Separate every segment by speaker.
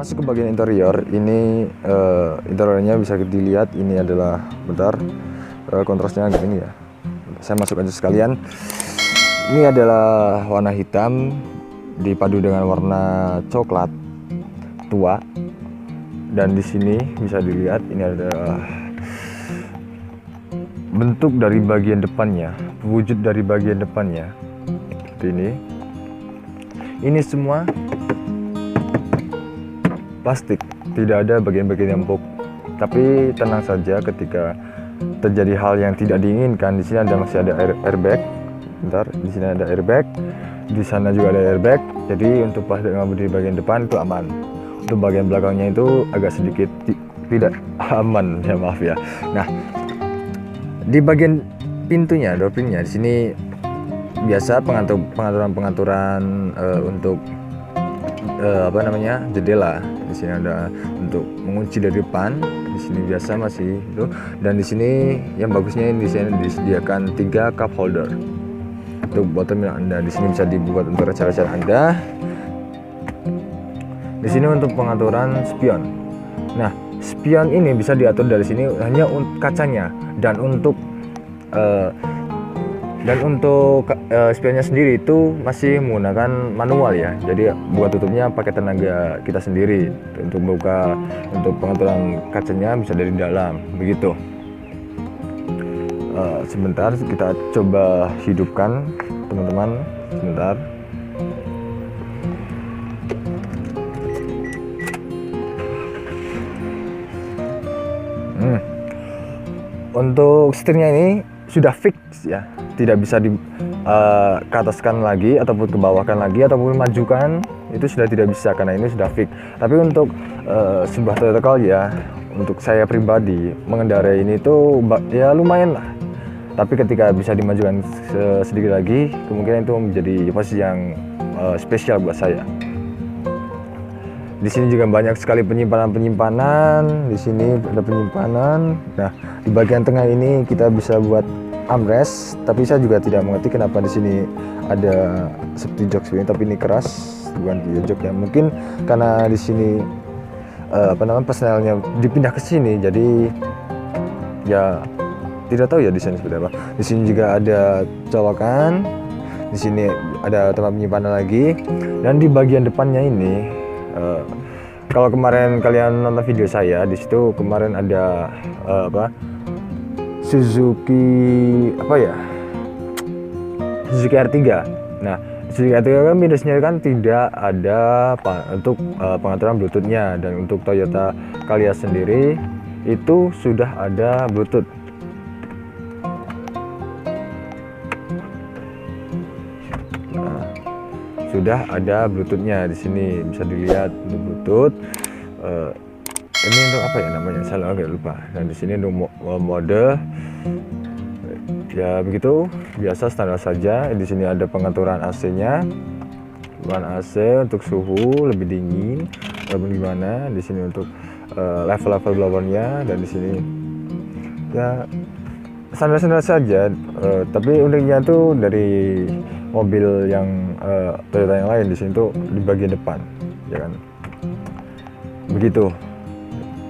Speaker 1: Masuk ke bagian interior. Ini interiornya bisa dilihat. Ini adalah, bentar, kontrasnya agak ini ya. Saya masuk aja sekalian. Ini adalah warna hitam dipadu dengan warna coklat tua. Dan di sini bisa dilihat ini adalah bentuk dari bagian depannya, wujud dari bagian depannya seperti ini. Ini semua plastik, tidak ada bagian-bagian empuk. Tapi tenang saja, ketika terjadi hal yang tidak diinginkan, di sini masih ada airbag. Bentar, di sini ada airbag, di sana juga ada airbag. Jadi untuk plastik di bagian depan itu aman. Untuk bagian belakangnya itu agak sedikit tidak aman, ya maaf ya. Nah, di bagian pintunya, door pinnya, di sini biasa pengaturan untuk jendela. Di sini ada untuk mengunci dari depan. Di sini biasa masih itu. Dan di sini yang bagusnya di sini disediakan 3 cup holder untuk botol minum Anda. Di sini bisa dibuat untuk acara-acara Anda. Di sini untuk pengaturan spion. Nah, spion ini bisa diatur dari sini hanya untuk kacanya, dan untuk spionnya sendiri itu masih menggunakan manual ya. Jadi buat tutupnya pakai tenaga kita sendiri. Untuk buka, untuk pengaturan kacanya bisa dari dalam, begitu. Sebentar, kita coba hidupkan teman-teman. Sebentar. Untuk setirnya ini sudah fix ya, tidak bisa di ke ataskan lagi ataupun ke bawahkan lagi ataupun majukan, itu sudah tidak bisa karena ini sudah fix. Tapi untuk sebuah Toyota Calya, untuk saya pribadi mengendarai ini tuh ya lumayan lah. Tapi ketika bisa dimajukan sedikit lagi, kemungkinan itu menjadi posisi yang spesial buat saya. Di sini juga banyak sekali penyimpanan. Di sini ada penyimpanan. Nah, di bagian tengah ini kita bisa buat armrest. Tapi saya juga tidak mengerti kenapa di sini ada seperti jok seperti ini, tapi ini keras, bukan jok ya. Mungkin karena di sini personelnya dipindah ke sini, jadi ya tidak tahu ya di sini seperti apa. Di sini juga ada colokan. Di sini ada tempat penyimpanan lagi. Dan di bagian depannya ini, kalau kemarin kalian nonton video saya, di situ kemarin ada Suzuki Suzuki R3. Nah, Suzuki R3 kan minusnya kan tidak ada untuk pengaturan Bluetooth-nya, dan untuk Toyota Calya sendiri itu sudah ada Bluetooth. Sudah ada Bluetooth-nya. Di sini bisa dilihat untuk Bluetooth. Ini untuk apa ya namanya? Saya agak lupa. Dan di sini untuk mode ya begitu, biasa standar saja. Di sini ada pengaturan AC-nya. AC untuk suhu lebih dingin ataupun gimana. Di sini untuk level-level blowernya, dan di sini ya standar-standar saja. Tapi uniknya tuh dari mobil yang Toyota yang lain, di sini tuh di bagian depan, ya kan? Begitu.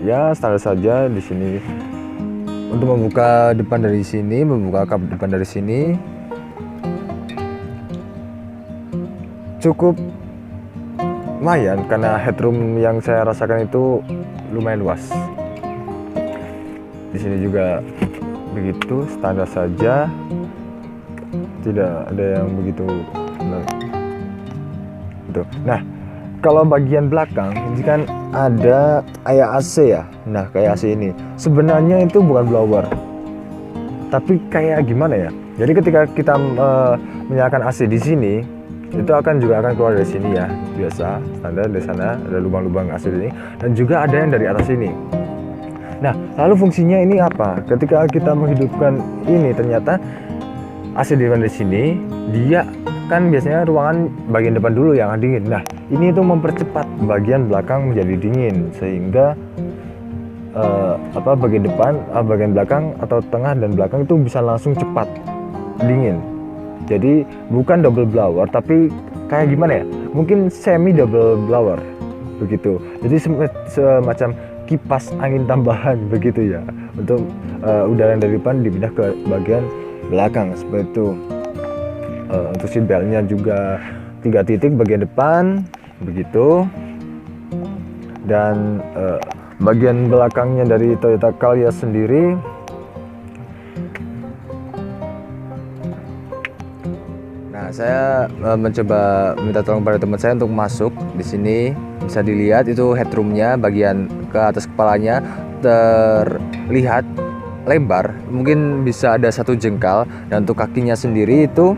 Speaker 1: Ya standar saja. Di sini untuk membuka depan dari sini, membuka kap depan dari sini cukup lumayan, karena headroom yang saya rasakan itu lumayan luas. Di sini juga begitu, standar saja, tidak ada yang begitu benar. Nah, kalau bagian belakang ini kan ada kayak AC ya. Nah, kayak AC ini sebenarnya itu bukan blower, tapi kayak gimana ya. Jadi ketika kita menyalakan AC di sini, itu juga akan keluar dari sini ya, biasa standar. Dari sana ada lubang-lubang AC ini, dan juga ada yang dari atas ini. Nah, lalu fungsinya ini apa? Ketika kita menghidupkan ini, ternyata AC di depan dari sini, dia kan biasanya ruangan bagian depan dulu yang dingin. Nah, ini itu mempercepat bagian belakang menjadi dingin, sehingga bagian depan, bagian belakang atau tengah dan belakang itu bisa langsung cepat dingin. Jadi bukan double blower, tapi kayak gimana ya? Mungkin semi double blower. begitu. Jadi semacam kipas angin tambahan begitu ya, untuk udara yang dari depan dipindah ke bagian belakang seperti itu. Untuk seat beltnya juga 3 titik bagian depan begitu, dan bagian belakangnya dari Toyota Calya sendiri saya mencoba minta tolong pada teman saya untuk masuk di sini. Bisa dilihat itu headroomnya, bagian ke atas kepalanya terlihat lebar, mungkin bisa ada 1 jengkal, dan untuk kakinya sendiri itu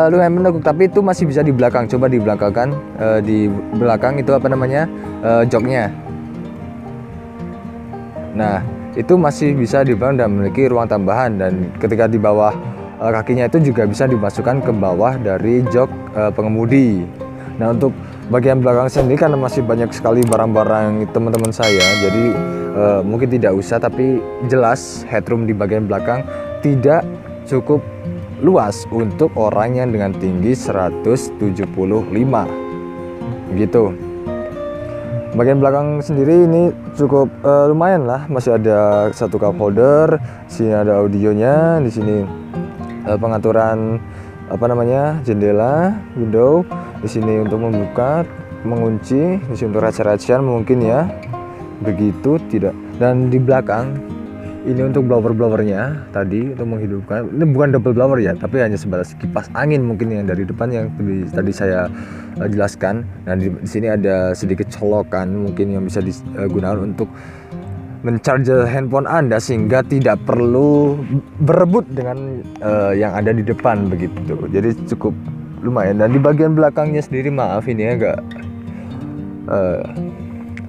Speaker 1: lumayan menekuk, tapi itu masih bisa di belakang. Coba dibelakangkan, di belakang itu apa namanya, joknya. Nah itu masih bisa di belakang dan memiliki ruang tambahan, dan ketika di bawah kakinya itu juga bisa dimasukkan ke bawah dari jok pengemudi. Nah untuk bagian belakang sendiri karena masih banyak sekali barang-barang teman-teman saya, jadi mungkin tidak usah, tapi jelas headroom di bagian belakang tidak cukup luas untuk orang yang dengan tinggi 175 gitu. Bagian belakang sendiri ini cukup lumayan lah, masih ada 1 cup holder, sini ada audionya, di sini pengaturan apa namanya, jendela, window, di sini untuk membuka, mengunci, di sini untuk raca-racaan mungkin ya, begitu tidak. Dan di belakang ini untuk blowernya tadi untuk menghidupkan, ini bukan double blower ya, tapi hanya sebatas kipas angin mungkin yang dari depan yang tadi saya jelaskan. Nah di sini ada sedikit colokan mungkin yang bisa digunakan untuk mencharge handphone Anda sehingga tidak perlu berebut dengan yang ada di depan begitu. Jadi cukup lumayan. Dan di bagian belakangnya sendiri, maaf ini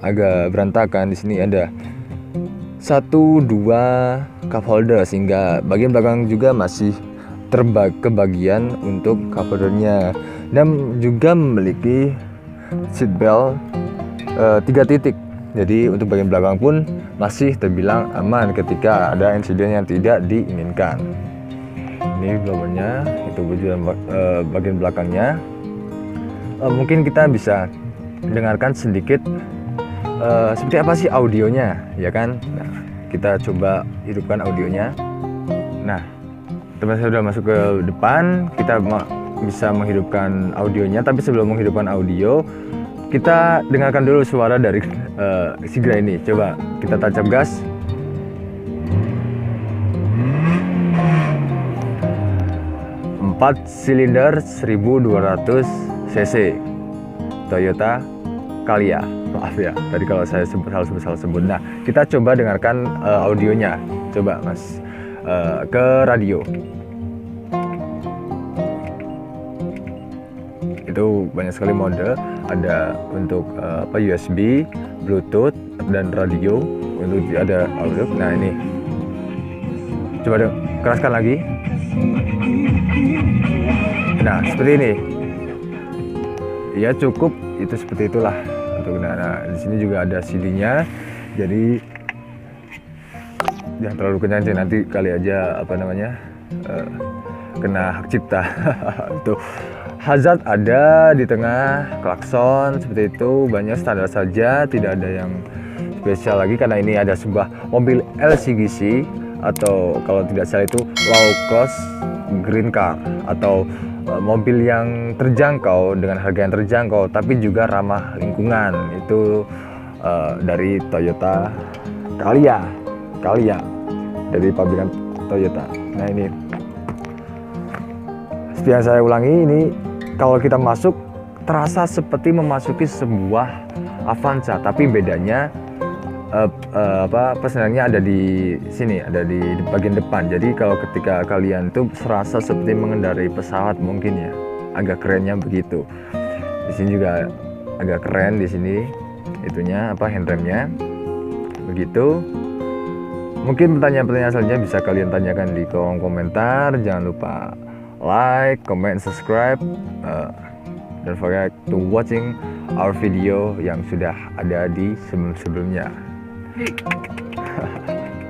Speaker 1: agak berantakan. Di sini ada 1, 2 cup holder, sehingga bagian belakang juga masih kebagian untuk cup holdernya, dan juga memiliki seat belt 3 titik. Jadi untuk bagian belakang pun masih terbilang aman ketika ada insiden yang tidak diinginkan. Ini blowernya, itu bagian belakangnya. Mungkin kita bisa dengarkan sedikit seperti apa sih audionya, ya kan? Nah, kita coba hidupkan audionya. Nah, teman saya sudah masuk ke depan, kita bisa menghidupkan audionya. Tapi sebelum menghidupkan audio, kita dengarkan dulu suara dari Sigra ini. Coba kita tancap gas. Empat silinder 1200 cc Toyota Calya. Maaf ya, tadi kalau saya salah sebut. Nah, kita coba dengarkan audionya. Coba Mas ke radio. Itu banyak sekali mode, ada untuk USB, Bluetooth, dan radio. Untuk ada audio. Nah ini, coba keraskan lagi. Nah seperti ini. Ya cukup, itu seperti itulah. Nah di sini juga ada CD-nya. Jadi jangan terlalu kencang sih, nanti kali aja apa namanya kena hak cipta. Tuh. Hazard ada di tengah, klakson seperti itu, banyak standar saja, tidak ada yang spesial lagi karena ini ada sebuah mobil LCGC atau kalau tidak salah itu low cost green car, atau mobil yang terjangkau dengan harga yang terjangkau tapi juga ramah lingkungan. Itu dari Toyota Calya dari pabrikan Toyota. Nah ini seperti yang saya ulangi, ini kalau kita masuk terasa seperti memasuki sebuah Avanza, tapi bedanya persenannya ada di sini, ada di bagian depan. Jadi kalau ketika kalian tuh serasa seperti mengendarai pesawat mungkin ya, agak kerennya begitu. Di sini juga agak keren di sini itunya handremnya begitu. Mungkin pertanyaan-pertanyaan selanjutnya bisa kalian tanyakan di kolom komentar. Jangan lupa like, comment, subscribe, don't forget to watching our video yang sudah ada di sebelum-sebelumnya.